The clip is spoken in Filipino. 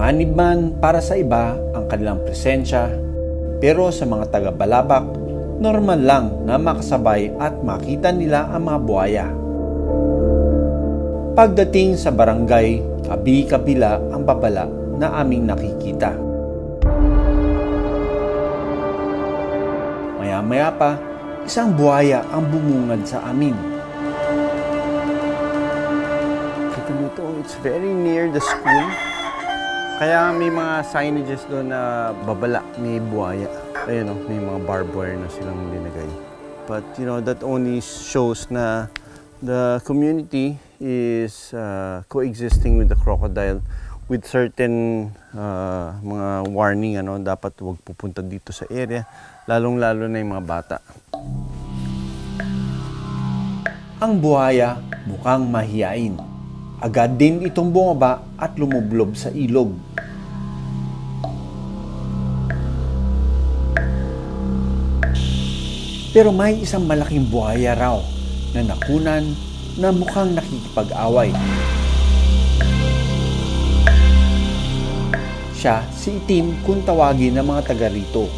Panganib man para sa iba ang kanilang presensya, pero sa mga taga-Balabac, normal lang na makasabay at makita nila ang mga buhaya. Pagdating sa barangay, kabi-kabila ang babala na aming nakikita. Maya-maya pa, isang buhaya ang bumungad sa amin. Kita mo ito, it's very near the school. Kaya may mga signages doon na babala, may buhaya. Ayun, may mga barbed wire na silang linagay. But that only shows na the community is coexisting with the crocodile with certain mga warning, dapat huwag pupunta dito sa area, lalong-lalo na yung mga bata. Ang buhaya mukhang mahiyain. Agad din itong bumaba at lumublob sa ilog. Pero may isang malaking buhaya raw na nakunan na mukhang nakikipag-away. Siya si Itim kung tawagin ng mga taga rito.